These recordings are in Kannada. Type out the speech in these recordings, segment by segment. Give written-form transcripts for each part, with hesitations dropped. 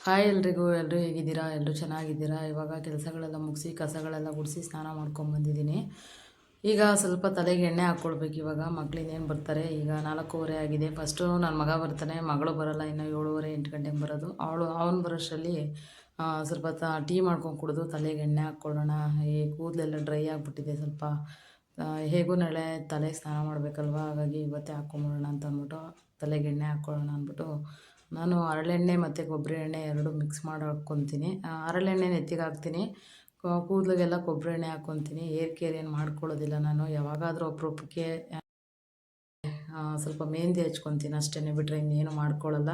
ಹಾಯ್ ಎಲ್ರಿಗೂ, ಎಲ್ಲರೂ ಹೇಗಿದ್ದೀರಾ? ಎಲ್ಲರೂ ಚೆನ್ನಾಗಿದ್ದೀರಾ? ಇವಾಗ ಕೆಲಸಗಳೆಲ್ಲ ಮುಗಿಸಿ ಕಸಗಳೆಲ್ಲ ಗುಡಿಸಿ ಸ್ನಾನ ಮಾಡ್ಕೊಂಬಂದಿದ್ದೀನಿ. ಈಗ ಸ್ವಲ್ಪ ತಲೆಗೆ ಎಣ್ಣೆ ಹಾಕ್ಕೊಳ್ಬೇಕು. ಇವಾಗ ಮಕ್ಳಿನ್ನೇನು ಬರ್ತಾರೆ, ಈಗ 4:15 ಆಗಿದೆ. ಫಸ್ಟು ನನ್ನ ಮಗ ಬರ್ತಾನೆ, ಮಗಳು ಬರೋಲ್ಲ, ಇನ್ನು 7:30 8 ಗಂಟೆಗೆ ಬರೋದು. ಅವನು ಬರೋಷ್ಟರಲ್ಲಿ ಸ್ವಲ್ಪ ಟೀ ಮಾಡ್ಕೊಂಡು ಕುಡಿದು ತಲೆಗೆ ಎಣ್ಣೆ ಹಾಕ್ಕೊಳ್ಳೋಣ. ಈ ಕೂದಲೆಲ್ಲ ಡ್ರೈ ಆಗಿಬಿಟ್ಟಿದೆ ಸ್ವಲ್ಪ. ಹೇಗೂ ನಾಳೆ ತಲೆಗೆ ಸ್ನಾನ ಮಾಡಬೇಕಲ್ವ, ಹಾಗಾಗಿ ಇವತ್ತೇ ಹಾಕ್ಕೊಂಬಿಡೋಣ ಅಂತ ಅಂದ್ಬಿಟ್ಟು ತಲೆಗೆ ಎಣ್ಣೆ ಹಾಕ್ಕೊಳ್ಳೋಣ ಅಂದ್ಬಿಟ್ಟು ನಾನು ಹರಳೆಣ್ಣೆ ಮತ್ತು ಕೊಬ್ಬರಿ ಎಣ್ಣೆ ಎರಡೂ ಮಿಕ್ಸ್ ಮಾಡಿ ಹಾಕ್ಕೊತೀನಿ. ಹರಳೆಣ್ಣೆ ನೆತ್ತಿಗೆ ಹಾಕ್ತೀನಿ, ಕೂದಲಿಗೆಲ್ಲ ಕೊಬ್ಬರಿ ಎಣ್ಣೆ ಹಾಕ್ಕೊತೀನಿ. ಹೇರ್ ಕೇರ್ ಏನು ಮಾಡ್ಕೊಳ್ಳೋದಿಲ್ಲ ನಾನು. ಯಾವಾಗಾದರೂ ಅಪರೂಪಕ್ಕೆ ಸ್ವಲ್ಪ ಮೆಹಂದಿ ಹಚ್ಕೊತೀನಿ ಅಷ್ಟೇ, ಬಿಟ್ಟರೆ ಇನ್ನೇನು ಮಾಡ್ಕೊಳ್ಳಲ್ಲ.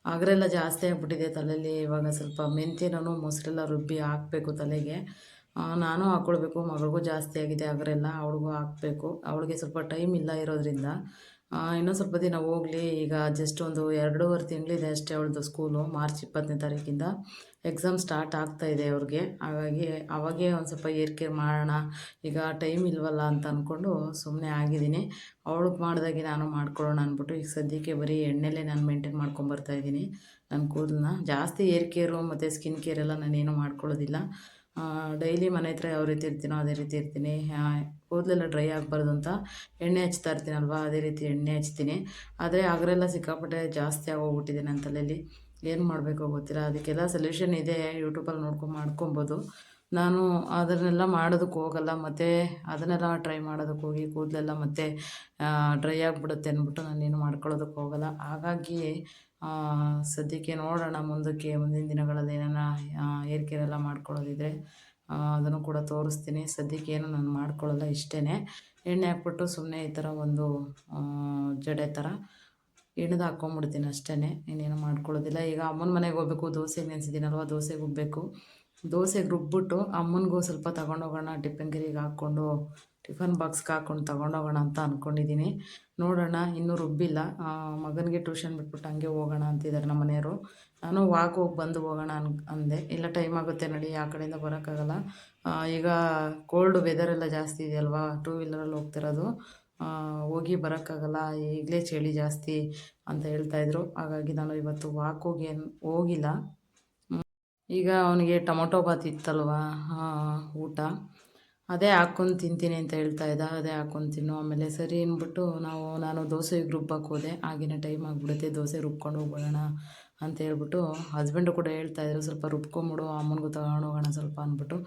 ಆಗರೆಲ್ಲ ಜಾಸ್ತಿ ಆಗಿಬಿಟ್ಟಿದೆ ತಲೆಯಲ್ಲಿ. ಇವಾಗ ಸ್ವಲ್ಪ ಮೆಂತ್ಯನೂ ಮೊಸರೆಲ್ಲ ರುಬ್ಬಿ ಹಾಕಬೇಕು ತಲೆಗೆ. ನಾನು ಹಾಕ್ಕೊಳ್ಬೇಕು. ಮಗಳಿಗೂ ಜಾಸ್ತಿ ಆಗಿದೆ ಆಗರೆಲ್ಲ, ಅವಳಿಗೂ ಹಾಕಬೇಕು. ಅವಳಿಗೆ ಸ್ವಲ್ಪ ಟೈಮ್ ಇಲ್ಲ ಇರೋದ್ರಿಂದ ಇನ್ನೂ ಸ್ವಲ್ಪ ದಿನ ಹೋಗಲಿ. ಈಗ ಜಸ್ಟ್ ಒಂದು 2.5 ತಿಂಗಳಿದೆ ಅಷ್ಟೇ ಅವಳದು ಸ್ಕೂಲು. ಮಾರ್ಚ್ 20ನೇ ತಾರೀಕಿಂದ ಎಕ್ಸಾಮ್ ಸ್ಟಾರ್ಟ್ ಆಗ್ತಾಯಿದೆ ಅವ್ರಿಗೆ. ಹಾಗಾಗಿ ಅವಾಗೇ ಒಂದು ಸ್ವಲ್ಪ ಏರ್ ಕೇರ್ ಮಾಡೋಣ, ಈಗ ಟೈಮ್ ಇಲ್ವಲ್ಲ ಅಂತ ಅಂದ್ಕೊಂಡು ಸುಮ್ಮನೆ ಆಗಿದ್ದೀನಿ. ಅವಳಿಗೆ ಮಾಡಿದಾಗೆ ನಾನು ಮಾಡ್ಕೊಳ್ಳೋಣ ಅಂದ್ಬಿಟ್ಟು ಈಗ ಸದ್ಯಕ್ಕೆ ಬರೀ ಎಣ್ಣೆಲೇ ನಾನು ಮೇಂಟೈನ್ ಮಾಡ್ಕೊಂಬರ್ತಾಯಿದ್ದೀನಿ ನನ್ನ ಕೂದಲನ್ನ. ಜಾಸ್ತಿ ಏರ್ ಕೇರು ಮತ್ತು ಸ್ಕಿನ್ ಕೇರ್ ಎಲ್ಲ ನಾನೇನು ಮಾಡ್ಕೊಳ್ಳೋದಿಲ್ಲ. ಡೈಲಿ ಮನೆ ಹತ್ರ ಯಾವ ರೀತಿ ಇರ್ತೀನೋ ಅದೇ ರೀತಿ ಇರ್ತೀನಿ. ಕೂದಲೆಲ್ಲ ಡ್ರೈ ಆಗಬಾರ್ದು ಅಂತ ಎಣ್ಣೆ ಹಚ್ತಾ ಇರ್ತೀನಲ್ವ, ಅದೇ ರೀತಿ ಎಣ್ಣೆ ಹಚ್ತೀನಿ. ಆದರೆ ಆಗರೆಲ್ಲ ಸಿಕ್ಕಾಪಟ್ಟೆ ಜಾಸ್ತಿ ಆಗೋಗ್ಬಿಟ್ಟಿದೆ ನನ್ನ ತಲೆಯಲ್ಲಿ. ಏನು ಮಾಡಬೇಕೋ ಗೊತ್ತಿಲ್ಲ. ಅದಕ್ಕೆಲ್ಲ ಸೊಲ್ಯೂಷನ್ ಇದೆ, ಯೂಟ್ಯೂಬಲ್ಲಿ ನೋಡ್ಕೊಂಡು ಮಾಡ್ಕೊಬೋದು. ನಾನು ಅದನ್ನೆಲ್ಲ ಮಾಡೋದಕ್ಕೆ ಹೋಗಲ್ಲ, ಮತ್ತು ಅದನ್ನೆಲ್ಲ ಟ್ರೈ ಮಾಡೋದಕ್ಕೆ ಹೋಗಿ ಕೂದಲೆಲ್ಲ ಮತ್ತೆ ಡ್ರೈ ಆಗಿಬಿಡುತ್ತೆ ಅಂದ್ಬಿಟ್ಟು ನಾನೇನು ಮಾಡ್ಕೊಳ್ಳೋದಕ್ಕೆ ಹೋಗಲ್ಲ. ಹಾಗಾಗಿ ಸದ್ಯಕ್ಕೆ ನೋಡೋಣ, ಮುಂದಿನ ದಿನಗಳಲ್ಲಿ ಏನಾನ ಹೇರ್ ಕೇರ್ ಎಲ್ಲ ಮಾಡ್ಕೊಳ್ಳೋದಿದ್ರೆ ಅದನ್ನು ಕೂಡ ತೋರಿಸ್ತೀನಿ. ಸದ್ಯಕ್ಕೆ ಏನು ನಾನು ಮಾಡ್ಕೊಳ್ಳಲ್ಲ, ಇಷ್ಟೇ. ಎಣ್ಣೆ ಹಾಕ್ಬಿಟ್ಟು ಸುಮ್ಮನೆ ಈ ಥರ ಒಂದು ಜಡೆ ಥರ ಎಣ್ದು ಹಾಕ್ಕೊಂಬಿಡ್ತೀನಿ ಅಷ್ಟೇ, ಇನ್ನೇನು ಮಾಡ್ಕೊಳ್ಳೋದಿಲ್ಲ. ಈಗ ಅಮ್ಮನ ಮನೆಗೆ ಹೋಗ್ಬೇಕು, ದೋಸೆಗೆ ನೆನೆಸಿದ್ದೀನಲ್ವ, ದೋಸೆಗೆ ರುಬ್ಬಬೇಕು. ದೋಸೆಗೆ ರುಬ್ಬಿಟ್ಟು ಅಮ್ಮನಿಗೂ ಸ್ವಲ್ಪ ತಗೊಂಡೋಗೋಣ, ಟಿಫಿನ್ ಗಿರಿಗೆ ಹಾಕ್ಕೊಂಡು ಟಿಫನ್ ಬಾಕ್ಸ್ಗೆ ಹಾಕ್ಕೊಂಡು ತಗೊಂಡೋಗೋಣ ಅಂತ ಅಂದ್ಕೊಂಡಿದ್ದೀನಿ. ನೋಡೋಣ, ಇನ್ನೂ ರುಬ್ಬಿಲ್ಲ. ಮಗನಿಗೆ ಟ್ಯೂಷನ್ ಬಿಟ್ಬಿಟ್ಟು ಹಂಗೆ ಹೋಗೋಣ ಅಂತಿದ್ದಾರೆ ನಮ್ಮ ಮನೆಯವರು. ನಾನು ವಾಕ್ ಹೋಗಿ ಬಂದು ಹೋಗೋಣ ಅಂದೆ. ಇಲ್ಲ, ಟೈಮ್ ಆಗುತ್ತೆ ನಡಿ, ಆ ಕಡೆಯಿಂದ ಬರೋಕ್ಕಾಗಲ್ಲ. ಈಗ ಕೋಲ್ಡ್ ವೆದರೆಲ್ಲ ಜಾಸ್ತಿ ಇದೆಯಲ್ವಾ, 2 ವೀಲರಲ್ಲಿ ಹೋಗ್ತಿರೋದು, ಹೋಗಿ ಬರೋಕ್ಕಾಗಲ್ಲ, ಈಗಲೇ ಚಳಿ ಜಾಸ್ತಿ ಅಂತ ಹೇಳ್ತಾಯಿದ್ರು. ಹಾಗಾಗಿ ನಾನು ಇವತ್ತು ವಾಕ್ ಹೋಗಿಲ್ಲ. ಈಗ ಅವನಿಗೆ ಟೊಮೊಟೊ ಬಾತ್ ಇತ್ತಲ್ವ ಊಟ, ಅದೇ ಹಾಕ್ಕೊಂಡು ತಿಂತೀನಿ ಅಂತ ಹೇಳ್ತಾ ಇದ್ದ. ಅದೇ ಹಾಕ್ಕೊಂಡು ತಿನ್ನು. ಆಮೇಲೆ ಸರಿ ಅಂದ್ಬಿಟ್ಟು ನಾನು ದೋಸೆಗೆ ರುಬ್ಬಕ್ಕೆ ಹೋದೆ. ಆಗಿನ ಟೈಮ್ ಆಗಿಬಿಡುತ್ತೆ, ದೋಸೆ ರುಬ್ಕೊಂಡು ಹೋಗ್ಬಿಡೋಣ ಅಂತ ಹೇಳ್ಬಿಟ್ಟು ಹಸ್ಬೆಂಡು ಕೂಡ ಹೇಳ್ತಾಯಿದ್ರು, ಸ್ವಲ್ಪ ರುಬ್ಕೊಂಬಿಡು, ಅಮ್ಮನಿಗೂ ತಗೊಂಡೋಗೋಣ ಸ್ವಲ್ಪ ಅಂದ್ಬಿಟ್ಟು.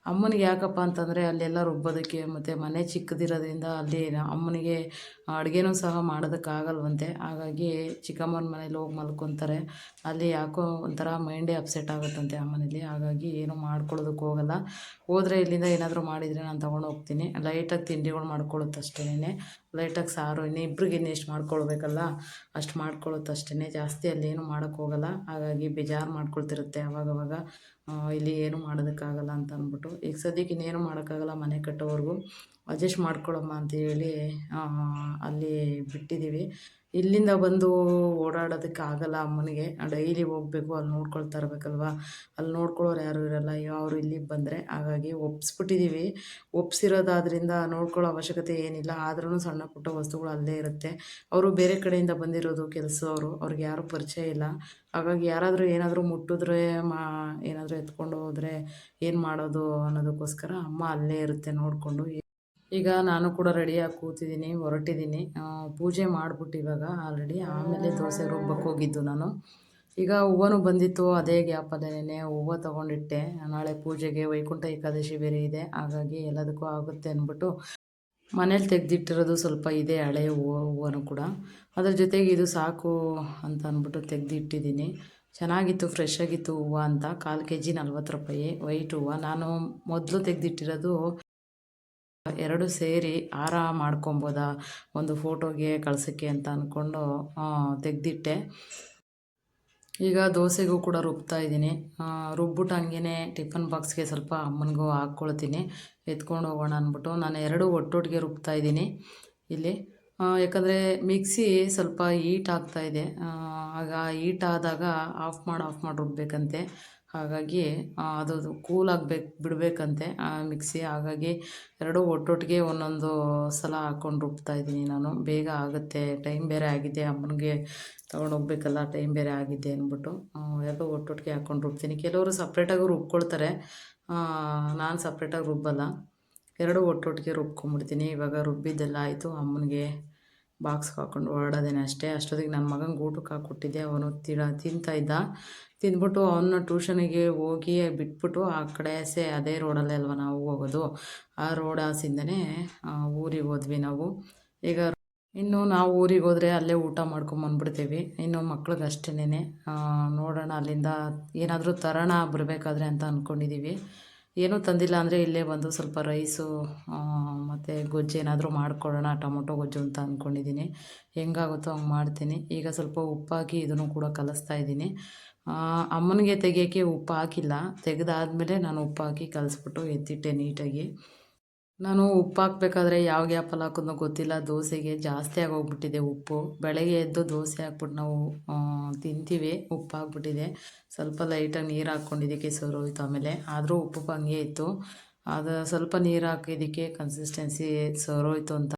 ಅಮ್ಮನಿಗೆ ಯಾಕಪ್ಪ ಅಂತಂದರೆ ಅಲ್ಲೆಲ್ಲ ರುಬ್ಬೋದಕ್ಕೆ ಮತ್ತು ಮನೆ ಚಿಕ್ಕದಿರೋದ್ರಿಂದ ಅಲ್ಲಿ ಅಮ್ಮನಿಗೆ ಅಡುಗೆನೂ ಸಹ ಮಾಡೋದಕ್ಕಾಗಲ್ವಂತೆ. ಹಾಗಾಗಿ ಚಿಕ್ಕಮ್ಮನ ಮನೇಲಿ ಹೋಗಿ ಮಲ್ಕೊತಾರೆ. ಅಲ್ಲಿ ಯಾಕೋ ಒಂಥರ ಮೈಂಡೇ ಅಪ್ಸೆಟ್ ಆಗುತ್ತಂತೆ ಆ ಮನೇಲಿ. ಹಾಗಾಗಿ ಏನೂ ಮಾಡ್ಕೊಳ್ಳೋದಕ್ಕೆ ಹೋಗಲ್ಲ. ಹೋದರೆ ಇಲ್ಲಿಂದ ಏನಾದರೂ ಮಾಡಿದರೆ ನಾನು ತೊಗೊಂಡು ಹೋಗ್ತೀನಿ. ಲೈಟಾಗಿ ತಿಂಡಿಗಳು ಮಾಡ್ಕೊಳ್ಳುತ್ತೆ ಅಷ್ಟೇನೆ, ಲೈಟಾಗಿ ಸಾರು, ಇಬ್ಬರಿಗೆ ಇನ್ನೆಷ್ಟು ಮಾಡ್ಕೊಳ್ಬೇಕಲ್ಲ ಅಷ್ಟು ಮಾಡ್ಕೊಳ್ಳುತ್ತೆ ಅಷ್ಟೇ. ಜಾಸ್ತಿ ಅಲ್ಲೇನು ಮಾಡೋಕ್ಕೆ ಹೋಗಲ್ಲ. ಹಾಗಾಗಿ ಬೇಜಾರು ಮಾಡ್ಕೊಳ್ತಿರುತ್ತೆ ಅವಾಗವಾಗ. ಇಲ್ಲಿ ಏನು ಮಾಡೋದಕ್ಕಾಗಲ್ಲ ಅಂತ ಅಂದ್ಬಿಟ್ಟು ಈಗ ಸದ್ಯಕ್ಕೆ ಇನ್ನೇನು ಮಾಡೋಕ್ಕಾಗಲ್ಲ. ಮನೆ ಕಟ್ಟೋವರೆಗೂ ಅಡ್ಜಸ್ಟ್ ಮಾಡ್ಕೊಳಮ್ಮ ಅಂತೇಳಿ ಅಲ್ಲಿ ಬಿಟ್ಟಿದ್ದೀವಿ. ಇಲ್ಲಿಂದ ಬಂದು ಓಡಾಡೋದಕ್ಕೆ ಆಗಲ್ಲ ಅಮ್ಮನಿಗೆ. ಡೈಲಿ ಹೋಗಬೇಕು, ಅಲ್ಲಿ ನೋಡ್ಕೊಳ್ತಾ ಇರಬೇಕಲ್ವ, ಅಲ್ಲಿ ನೋಡ್ಕೊಳ್ಳೋರು ಯಾರೂ ಇರೋಲ್ಲ ಅವರು ಇಲ್ಲಿಗೆ ಬಂದರೆ. ಹಾಗಾಗಿ ಒಪ್ಪಿಸ್ಬಿಟ್ಟಿದ್ದೀವಿ. ಒಪ್ಸಿರೋದಾದ್ರಿಂದ ನೋಡ್ಕೊಳ್ಳೋ ಅವಶ್ಯಕತೆ ಏನಿಲ್ಲ. ಆದ್ರೂ ಸಣ್ಣ ಪುಟ್ಟ ವಸ್ತುಗಳು ಅಲ್ಲೇ ಇರುತ್ತೆ. ಅವರು ಬೇರೆ ಕಡೆಯಿಂದ ಬಂದಿರೋದು ಕೆಲಸದವರು, ಅವ್ರಿಗೆ ಯಾರೂ ಪರಿಚಯ ಇಲ್ಲ. ಹಾಗಾಗಿ ಯಾರಾದರೂ ಏನಾದರೂ ಮುಟ್ಟಿದ್ರೆ ಏನಾದರೂ ಎತ್ಕೊಂಡು ಹೋದರೆ ಏನು ಮಾಡೋದು ಅನ್ನೋದಕ್ಕೋಸ್ಕರ ಅಮ್ಮ ಅಲ್ಲೇ ಇರುತ್ತೆ ನೋಡಿಕೊಂಡು. ಈಗ ನಾನು ಕೂಡ ರೆಡಿಯಾಗಿ ಕೂತಿದ್ದೀನಿ, ಹೊರಟಿದ್ದೀನಿ. ಪೂಜೆ ಮಾಡಿಬಿಟ್ಟು ಇವಾಗ ಆಲ್ರೆಡಿ, ಆಮೇಲೆ ದೋಸೆ ರುಬ್ಬಕ್ಕೆ ಹೋಗಿದ್ದು ನಾನು. ಈಗ ಹೂವನೂ ಬಂದಿತ್ತು, ಅದೇ ಗ್ಯಾಪಲ್ಲೇ ಹೂವು ತೊಗೊಂಡಿಟ್ಟೆ. ನಾಳೆ ಪೂಜೆಗೆ ವೈಕುಂಠ ಏಕಾದಶಿ ಬೇರೆ ಇದೆ, ಹಾಗಾಗಿ ಎಲ್ಲದಕ್ಕೂ ಆಗುತ್ತೆ ಅಂದ್ಬಿಟ್ಟು ಮನೇಲಿ ತೆಗೆದಿಟ್ಟಿರೋದು ಸ್ವಲ್ಪ ಇದೆ ಹಳೆಯ ಹೂವನೂ ಕೂಡ. ಅದ್ರ ಜೊತೆಗೆ ಇದು ಸಾಕು ಅಂತ ಅಂದ್ಬಿಟ್ಟು ತೆಗೆದಿಟ್ಟಿದ್ದೀನಿ. ಚೆನ್ನಾಗಿತ್ತು, ಫ್ರೆಶ್ ಆಗಿತ್ತು ಹೂವು ಅಂತ. 1/4 kg 40 ರೂಪಾಯಿ ವೈಟ್ ಹೂವು. ನಾನು ಮೊದಲು ತೆಗೆದಿಟ್ಟಿರೋದು 2 ಸೇರಿ ಹಾರ ಮಾಡ್ಕೊಬೋದಾ ಒಂದು ಫೋಟೋಗೆ ಕಳ್ಸೋಕ್ಕೆ ಅಂತ ಅಂದ್ಕೊಂಡು ತೆಗೆದಿಟ್ಟೆ. ಈಗ ದೋಸೆಗೂ ಕೂಡ ರುಬ್ತಾ ಇದ್ದೀನಿ. ರುಬ್ಬಿಟ್ಟು ಹಂಗೇ ಟಿಫನ್ ಬಾಕ್ಸ್ಗೆ ಸ್ವಲ್ಪ ಅಮ್ಮನಿಗೂ ಹಾಕ್ಕೊಳ್ತೀನಿ, ಎತ್ಕೊಂಡು ಹೋಗೋಣ ಅಂದ್ಬಿಟ್ಟು. ನಾನು 2 ಒಟ್ಟೊಟ್ಟಿಗೆ ರುಬ್ತಾ ಇದ್ದೀನಿ ಇಲ್ಲಿ. ಯಾಕಂದರೆ ಮಿಕ್ಸಿ ಸ್ವಲ್ಪ ಹೀಟ್ ಆಗ್ತಾಯಿದೆ. ಆಗ ಹೀಟ್ ಆದಾಗ ಆಫ್ ಮಾಡಿ ರುಬ್ಬಬೇಕಂತೆ. ಹಾಗಾಗಿ ಅದು ಕೂಲಾಗಬೇಕು ಬಿಡಬೇಕಂತೆ ಮಿಕ್ಸಿ. ಹಾಗಾಗಿ ಎರಡೂ ಒಟ್ಟೊಟ್ಟಿಗೆ ಒಂದೊಂದು ಸಲ ಹಾಕ್ಕೊಂಡು ರುಬ್ತಾಯಿದ್ದೀನಿ ನಾನು. ಬೇಗ ಆಗುತ್ತೆ, ಟೈಮ್ ಬೇರೆ ಆಗಿದೆ, ಅಮ್ಮನಿಗೆ ತೊಗೊಂಡೋಗ್ಬೇಕಲ್ಲ, ಟೈಮ್ ಬೇರೆ ಆಗಿದೆ ಅಂದ್ಬಿಟ್ಟು ಎರಡೂ ಒಟ್ಟೊಟ್ಟಿಗೆ ಹಾಕ್ಕೊಂಡು ರುಬ್ತೀನಿ. ಕೆಲವರು ಸಪ್ರೇಟಾಗೂ ರುಬ್ಕೊಳ್ತಾರೆ, ನಾನು ಸಪ್ರೇಟಾಗಿ ರುಬ್ಬಲ್ಲ, ಎರಡೂ ಒಟ್ಟೊಟ್ಟಿಗೆ ರುಬ್ಕೊಂಬಿಡ್ತೀನಿ. ಇವಾಗ ರುಬ್ಬಿದ್ದೆಲ್ಲ ಆಯಿತು, ಅಮ್ಮನಿಗೆ ಬಾಕ್ಸ್ಗೆ ಹಾಕ್ಕೊಂಡು ಹೊರಡೋದೇನೆ ಅಷ್ಟೇ. ಅಷ್ಟೊತ್ತಿಗೆ ನನ್ನ ಮಗನಿಗೆ ಊಟಕ್ಕೆ ಹಾಕ್ಕೊಟ್ಟಿದ್ದೆ, ಅವನು ತಿಂತಾಯಿದ್ದ. ತಿಂದ್ಬಿಟ್ಟು ಅವನ್ನ ಟ್ಯೂಷನಿಗೆ ಹೋಗಿ ಬಿಟ್ಬಿಟ್ಟು ಆ ಕಡೆ ಅದೇ ರೋಡಲ್ಲೇ ಅಲ್ವ ನಾವು ಹೋಗೋದು, ಆ ರೋಡ್ ಆಸಿಂದನೇ ಊರಿಗೆ ಹೋದ್ವಿ ನಾವು. ಈಗ ಇನ್ನು ನಾವು ಊರಿಗೆ ಹೋದರೆ ಅಲ್ಲೇ ಊಟ ಮಾಡ್ಕೊಂಬಂದ್ಬಿಡ್ತೀವಿ. ಇನ್ನು ಮಕ್ಳಿಗೆ ಅಷ್ಟೇನೆ ನೋಡೋಣ ಅಲ್ಲಿಂದ ಏನಾದರೂ ತರೋಣ ಬರಬೇಕಾದ್ರೆ ಅಂತ ಅಂದ್ಕೊಂಡಿದ್ದೀವಿ. ಏನೂ ತಂದಿಲ್ಲ ಅಂದರೆ ಇಲ್ಲೇ ಬಂದು ಸ್ವಲ್ಪ ರೈಸು ಮತ್ತು ಗೊಜ್ಜು ಏನಾದರೂ ಮಾಡ್ಕೊಳ್ಳೋಣ, ಟೊಮೊಟೊ ಗೊಜ್ಜು ಅಂತ ಅಂದ್ಕೊಂಡಿದ್ದೀನಿ. ಹೆಂಗಾಗುತ್ತೋ ಹಂಗೆ ಮಾಡ್ತೀನಿ. ಈಗ ಸ್ವಲ್ಪ ಉಪ್ಪಾಕಿ ಇದನ್ನು ಕೂಡ ಕಲಿಸ್ತಾ ಇದ್ದೀನಿ. ಅಮ್ಮನಿಗೆ ತೆಗಿಯೋಕ್ಕೆ ಉಪ್ಪು ಹಾಕಿಲ್ಲ, ತೆಗೆದಾದ್ಮೇಲೆ ನಾನು ಉಪ್ಪು ಹಾಕಿ ಕಲಿಸ್ಬಿಟ್ಟು ಎತ್ತಿಟ್ಟೆ ನೀಟಾಗಿ. ನಾನು ಉಪ್ಪು ಹಾಕ್ಬೇಕಾದ್ರೆ ಯಾವ ಗ್ಯಾಪಲ್ಲಿ ಹಾಕೋದ್ನೋ ಗೊತ್ತಿಲ್ಲ, ದೋಸೆಗೆ ಜಾಸ್ತಿ ಆಗೋಗ್ಬಿಟ್ಟಿದೆ ಉಪ್ಪು. ಬೆಳಗ್ಗೆ ಎದ್ದು ದೋಸೆ ಹಾಕ್ಬಿಟ್ಟು ನಾವು ತಿಂತೀವಿ, ಉಪ್ಪು ಹಾಕ್ಬಿಟ್ಟಿದೆ. ಸ್ವಲ್ಪ ಲೈಟಾಗಿ ನೀರು ಹಾಕ್ಕೊಂಡಿದ್ದಕ್ಕೆ ಸರೋಯ್ತು. ಆಮೇಲೆ ಆದರೂ ಉಪ್ಪು ಹಂಗೆ ಇತ್ತು, ಅದು ಸ್ವಲ್ಪ ನೀರು ಹಾಕಿದ್ದಕ್ಕೆ ಕನ್ಸಿಸ್ಟೆನ್ಸಿ ಸರೋಯ್ತು ಅಂತ.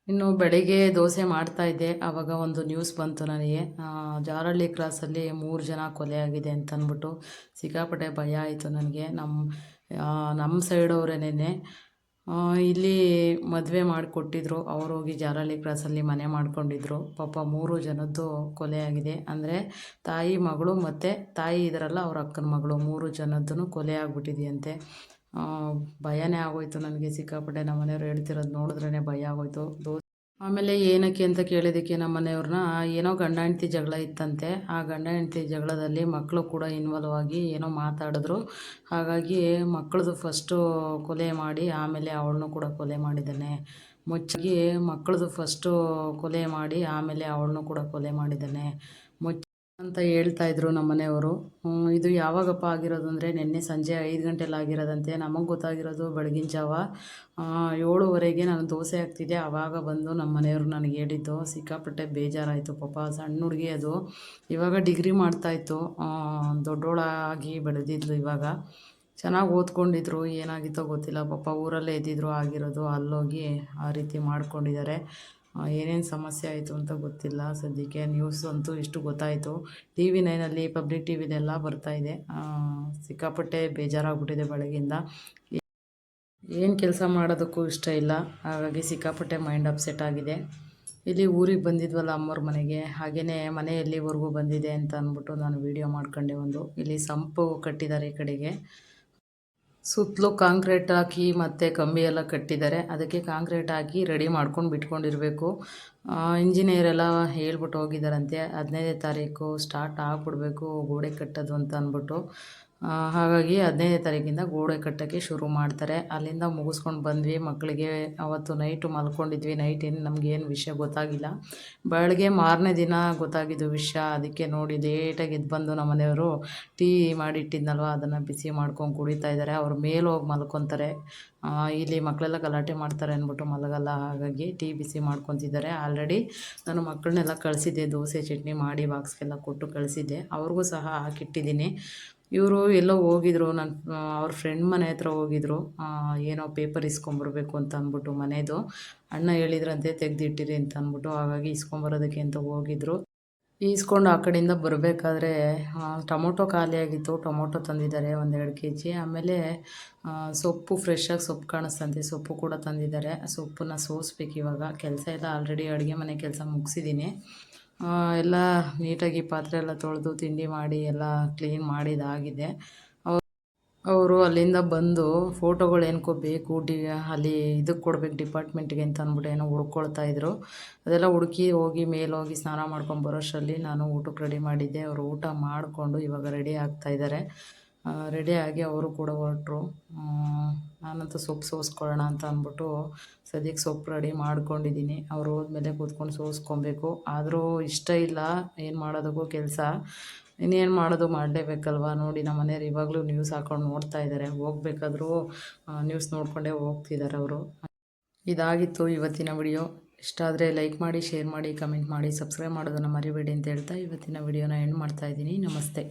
ಇನ್ನು ಬೆಳಿಗ್ಗೆ ದೋಸೆ ಮಾಡ್ತಾಯಿದ್ದೆ, ಆವಾಗ ಒಂದು ನ್ಯೂಸ್ ಬಂತು ನನಗೆ. ಜಾರಹಳ್ಳಿ ಕ್ರಾಸಲ್ಲಿ 3 ಜನ ಕೊಲೆ ಆಗಿದೆ ಅಂತ ಅಂದ್ಬಿಟ್ಟು ಸಿಕ್ಕಾಪಟ್ಟೆ ಭಯ ಆಯಿತು ನನಗೆ. ನಮ್ಮ ಸೈಡವ್ರೇನೆ ಇಲ್ಲಿ ಮದುವೆ ಮಾಡಿಕೊಟ್ಟಿದ್ರು, ಅವ್ರು ಹೋಗಿ ಜಾರಹಳ್ಳಿ ಕ್ರಾಸಲ್ಲಿ ಮನೆ ಮಾಡ್ಕೊಂಡಿದ್ರು. ಪಾಪ 3 ಜನದ್ದು ಕೊಲೆ ಆಗಿದೆ. ಅಂದರೆ ತಾಯಿ, ಮಗಳು ಮತ್ತು ತಾಯಿ ಇದರಲ್ಲ ಅವ್ರ ಅಕ್ಕನ ಮಗಳು, 3 ಜನದ್ದು ಕೊಲೆ ಆಗಿಬಿಟ್ಟಿದೆಯಂತೆ. ಭಯನೇ ಆಗೋಯ್ತು ನನಗೆ ಸಿಕ್ಕಾಪಟ್ಟೆ. ನಮ್ಮ ಮನೆಯವ್ರು ಹೇಳ್ತಿರೋದು ನೋಡಿದ್ರೇ ಭಯ ಆಗೋಯ್ತು. ಆಮೇಲೆ ಏನಕ್ಕೆ ಅಂತ ಕೇಳಿದ್ದಕ್ಕೆ ನಮ್ಮ ಮನೆಯವ್ರನ್ನ, ಏನೋ ಗಂಡ ಹೆಂಡ್ತಿ ಜಗಳ ಇತ್ತಂತೆ. ಆ ಗಂಡ ಹೆಂಡ್ತಿ ಜಗಳದಲ್ಲಿ ಮಕ್ಕಳು ಕೂಡ ಇನ್ವಾಲ್ವ್ ಆಗಿ ಏನೋ ಮಾತಾಡಿದ್ರು. ಹಾಗಾಗಿ ಮಕ್ಕಳದು ಫಸ್ಟು ಕೊಲೆ ಮಾಡಿ ಆಮೇಲೆ ಅವಳನ್ನೂ ಕೂಡ ಕೊಲೆ ಮಾಡಿದ್ದಾನೆ. ಮುಚ್ಚಾಗಿ ಮಕ್ಕಳದು ಫಸ್ಟು ಕೊಲೆ ಮಾಡಿ ಆಮೇಲೆ ಅವಳನ್ನೂ ಕೂಡ ಕೊಲೆ ಮಾಡಿದ್ದಾನೆ ಅಂತ ಹೇಳ್ತಾಯಿದ್ರು ನಮ್ಮ ಮನೆಯವರು. ಇದು ಯಾವಾಗಪ್ಪ ಆಗಿರೋದು ಅಂದರೆ ನಿನ್ನೆ ಸಂಜೆ 5 ಗಂಟೆಲಿ ಆಗಿರೋದಂತೆ. ನಮಗೆ ಗೊತ್ತಾಗಿರೋದು ಬೆಳಗಿನ ಜಾವ 7:30ಗೆ ನಾನು ದೋಸೆ ಹಾಕ್ತಿದ್ದೆ, ಆವಾಗ ಬಂದು ನಮ್ಮ ಮನೆಯವರು ನನಗೆ ಹೇಳಿದ್ದು. ಸಿಕ್ಕಾಪಟ್ಟೆ ಬೇಜಾರಾಯಿತು. ಪಾಪ ಸಣ್ಣ ಹುಡುಗಿ ಅದು, ಇವಾಗ ಡಿಗ್ರಿ ಮಾಡ್ತಾಯಿತ್ತು, ದೊಡ್ಡೋಳಾಗಿ ಬೆಳೆದಿದ್ಲು. ಇವಾಗ ಚೆನ್ನಾಗಿ ಓದ್ಕೊಂಡಿದ್ರು, ಏನಾಗಿತ್ತೋ ಗೊತ್ತಿಲ್ಲ. ಪಾಪ ಊರಲ್ಲೇ ಇದ್ದಿದ್ರು ಆಗಿರೋದು, ಅಲ್ಲೋಗಿ ಆ ರೀತಿ ಮಾಡ್ಕೊಂಡಿದ್ದಾರೆ. ಏನೇನು ಸಮಸ್ಯೆ ಆಯಿತು ಅಂತ ಗೊತ್ತಿಲ್ಲ ಸದ್ಯಕ್ಕೆ. ನ್ಯೂಸ್ ಅಂತೂ ಇಷ್ಟು ಗೊತ್ತಾಯಿತು. TV9ಅಲ್ಲಿ, ಪಬ್ಲಿಕ್ ಟಿವಿಲೆಲ್ಲ ಬರ್ತಾಯಿದೆ. ಸಿಕ್ಕಾಪಟ್ಟೆ ಬೇಜಾರಾಗ್ಬಿಟ್ಟಿದೆ ಬೆಳಗಿಂದ. ಏನು ಕೆಲಸ ಮಾಡೋದಕ್ಕೂ ಇಷ್ಟ ಇಲ್ಲ, ಹಾಗಾಗಿ ಸಿಕ್ಕಾಪಟ್ಟೆ ಮೈಂಡ್ ಅಪ್ಸೆಟ್ ಆಗಿದೆ. ಇಲ್ಲಿ ಊರಿಗೆ ಬಂದಿದ್ವಲ್ಲ ಅಮ್ಮವ್ರ ಮನೆಗೆ, ಹಾಗೆಯೇ ಮನೆ ಎಲ್ಲಿವರೆಗೂ ಬಂದಿದೆ ಅಂತ ಅಂದ್ಬಿಟ್ಟು ನಾನು ವೀಡಿಯೋ ಮಾಡ್ಕೊಂಡೆ ಒಂದು. ಇಲ್ಲಿ ಸಂಪು ಕಟ್ಟಿದ್ದಾರೆ ಈ ಕಡೆಗೆ, ಸುತ್ತಲೂ ಕಾಂಕ್ರೀಟ್ ಹಾಕಿ ಮತ್ತು ಕಂಬಿ ಎಲ್ಲ ಕಟ್ಟಿದ್ದಾರೆ. ಅದಕ್ಕೆ ಕಾಂಕ್ರೀಟ್ ಹಾಕಿ ರೆಡಿ ಮಾಡ್ಕೊಂಡು ಬಿಟ್ಕೊಂಡಿರಬೇಕು. ಇಂಜಿನಿಯರ್ ಎಲ್ಲ ಹೇಳ್ಬಿಟ್ಟು ಹೋಗಿದ್ದಾರಂತೆ 15ನೇ ತಾರೀಕು ಸ್ಟಾರ್ಟ್ ಆಗಿಬಿಡ್ಬೇಕು ಗೋಡೆ ಕಟ್ಟೋದು ಅಂತ ಅಂದ್ಬಿಟ್ಟು. ಹಾಗಾಗಿ 15ನೇ ತಾರೀಕಿಂದ ಗೋಡೆ ಕಟ್ಟೋಕ್ಕೆ ಶುರು ಮಾಡ್ತಾರೆ. ಅಲ್ಲಿಂದ ಮುಗಿಸ್ಕೊಂಡು ಬಂದ್ವಿ. ಮಕ್ಕಳಿಗೆ ಅವತ್ತು ನೈಟು ಮಲ್ಕೊಂಡಿದ್ವಿ. ನೈಟ್ ನಮಗೇನು ವಿಷಯ ಗೊತ್ತಾಗಿಲ್ಲ, ಬೆಳಗ್ಗೆ ಮಾರನೇ ದಿನ ಗೊತ್ತಾಗಿದ್ದು ವಿಷಯ. ಅದಕ್ಕೆ ನೋಡಿ ಲೇಟಾಗಿ ಎದ್ದು ಬಂದು ನಮ್ಮ ಮನೆಯವರು ಟೀ ಮಾಡಿಟ್ಟಿದ್ನಲ್ವ ಅದನ್ನು ಬಿಸಿ ಮಾಡ್ಕೊಂಡು ಕುಡಿತಾ ಇದ್ದಾರೆ. ಅವ್ರು ಮೇಲೆ ಹೋಗಿ ಮಲ್ಕೊತಾರೆ, ಇಲ್ಲಿ ಮಕ್ಕಳೆಲ್ಲ ಗಲಾಟೆ ಮಾಡ್ತಾರೆ ಅಂದ್ಬಿಟ್ಟು ಮಲಗಲ್ಲ. ಹಾಗಾಗಿ ಟೀ ಬಿಸಿ ಮಾಡ್ಕೊತಿದ್ದಾರೆ. ಆಲ್ರೆಡಿ ನಾನು ಮಕ್ಕಳನ್ನೆಲ್ಲ ಕಳಿಸಿದ್ದೆ, ದೋಸೆ ಚಟ್ನಿ ಮಾಡಿ ಬಾಕ್ಸ್ಗೆಲ್ಲ ಕೊಟ್ಟು ಕಳಿಸಿದ್ದೆ, ಅವ್ರಿಗೂ ಸಹ ಹಾಕಿಟ್ಟಿದ್ದೀನಿ. ಇವರು ಎಲ್ಲೋ ಹೋಗಿದ್ರು, ಅವ್ರ ಫ್ರೆಂಡ್ ಮನೆ ಹತ್ರ ಹೋಗಿದ್ರು, ಏನೋ ಪೇಪರ್ ಇಸ್ಕೊಂಬರ್ಬೇಕು ಅಂತ ಅಂದ್ಬಿಟ್ಟು ಮನೆಯದು. ಅಣ್ಣ ಹೇಳಿದ್ರಂತೆ ತೆಗೆದಿಟ್ಟಿರಿ ಅಂತ ಅಂದ್ಬಿಟ್ಟು, ಹಾಗಾಗಿ ಇಸ್ಕೊಂಬರೋದಕ್ಕೆ ಅಂತ ಹೋಗಿದ್ರು. ಈಸ್ಕೊಂಡು ಆ ಕಡೆಯಿಂದ ಬರಬೇಕಾದ್ರೆ ಟೊಮೊಟೊ ಖಾಲಿಯಾಗಿತ್ತು, ಟೊಮೊಟೊ ತಂದಿದ್ದಾರೆ 1-2 kg. ಆಮೇಲೆ ಸೊಪ್ಪು, ಫ್ರೆಶ್ಶಾಗಿ ಸೊಪ್ಪು ಕಾಣಿಸ್ತಂತೆ, ಸೊಪ್ಪು ಕೂಡ ತಂದಿದ್ದಾರೆ. ಸೊಪ್ಪನ್ನ ಸೋಸ್ಬೇಕು ಇವಾಗ. ಕೆಲಸ ಎಲ್ಲ ಆಲ್ರೆಡಿ ಅಡುಗೆ ಮನೆ ಕೆಲಸ ಮುಗಿಸಿದ್ದೀನಿ. ಎಲ್ಲ ನೀಟಾಗಿ ಪಾತ್ರೆ ಎಲ್ಲ ತೊಳೆದು ತಿಂಡಿ ಮಾಡಿ ಎಲ್ಲ ಕ್ಲೀನ್ ಮಾಡಿದಾಗಿದೆ. ಅವರು ಅಲ್ಲಿಂದ ಬಂದು ಫೋಟೋಗಳು ಏನಕ್ಕೋ ಬೇಕು ಅಲ್ಲಿ ಇದಕ್ಕೆ ಕೊಡ್ಬೇಕು ಡಿಪಾರ್ಟ್ಮೆಂಟ್ಗೆ ಅಂತ ಅಂದ್ಬಿಟ್ಟು ಏನೋ ಹುಡ್ಕೊಳ್ತಾಯಿದ್ರು. ಅದೆಲ್ಲ ಹುಡುಕಿ ಹೋಗಿ ಮೇಲೋಗಿ ಸ್ನಾನ ಮಾಡ್ಕೊಂಡು ಬರೋಷ್ಟರಲ್ಲಿ ನಾನು ಊಟಕ್ಕೆ ರೆಡಿ ಮಾಡಿದ್ದೆ. ಅವರು ಊಟ ಮಾಡಿಕೊಂಡು ಇವಾಗ ರೆಡಿ ಆಗ್ತಾಯಿದ್ದಾರೆ. ರೆಡಿಯಾಗಿ ಅವರು ಕೂಡ ಹೊರಟರು. ನಾನಂತೂ ಸೊಪ್ಪು ಸೋಸ್ಕೊಳ್ಳೋಣ ಅಂತ ಅಂದ್ಬಿಟ್ಟು ಸದ್ಯಕ್ಕೆ ಸೊಪ್ಪು ರೆಡಿ ಮಾಡ್ಕೊಂಡಿದ್ದೀನಿ. ಅವ್ರು ಹೋದ್ಮೇಲೆ ಕೂತ್ಕೊಂಡು ಸೋಸ್ಕೊಬೇಕು. ಆದರೂ ಇಷ್ಟ ಇಲ್ಲ ಏನು ಮಾಡೋದಕ್ಕೂ ಕೆಲಸ. ಇನ್ನೇನು ಮಾಡೋದು, ಮಾಡಲೇಬೇಕಲ್ವ. ನೋಡಿ ನಮ್ಮ ಮನೆಯವ್ರು ಇವಾಗಲೂ ನ್ಯೂಸ್ ಹಾಕೊಂಡು ನೋಡ್ತಾ ಇದ್ದಾರೆ. ಹೋಗ್ಬೇಕಾದ್ರೂ ನ್ಯೂಸ್ ನೋಡಿಕೊಂಡೇ ಹೋಗ್ತಿದ್ದಾರೆ ಅವರು. ಇದಾಗಿತ್ತು ಇವತ್ತಿನ ವಿಡಿಯೋ. ಇಷ್ಟ ಆದರೆ ಲೈಕ್ ಮಾಡಿ, ಶೇರ್ ಮಾಡಿ, ಕಮೆಂಟ್ ಮಾಡಿ, ಸಬ್ಸ್ಕ್ರೈಬ್ ಮಾಡೋದನ್ನು ಮರಿಬೇಡಿ ಅಂತ ಹೇಳ್ತಾ ಇವತ್ತಿನ ವಿಡಿಯೋನ ಎಂಡ್ ಮಾಡ್ತಾಯಿದ್ದೀನಿ. ನಮಸ್ತೆ.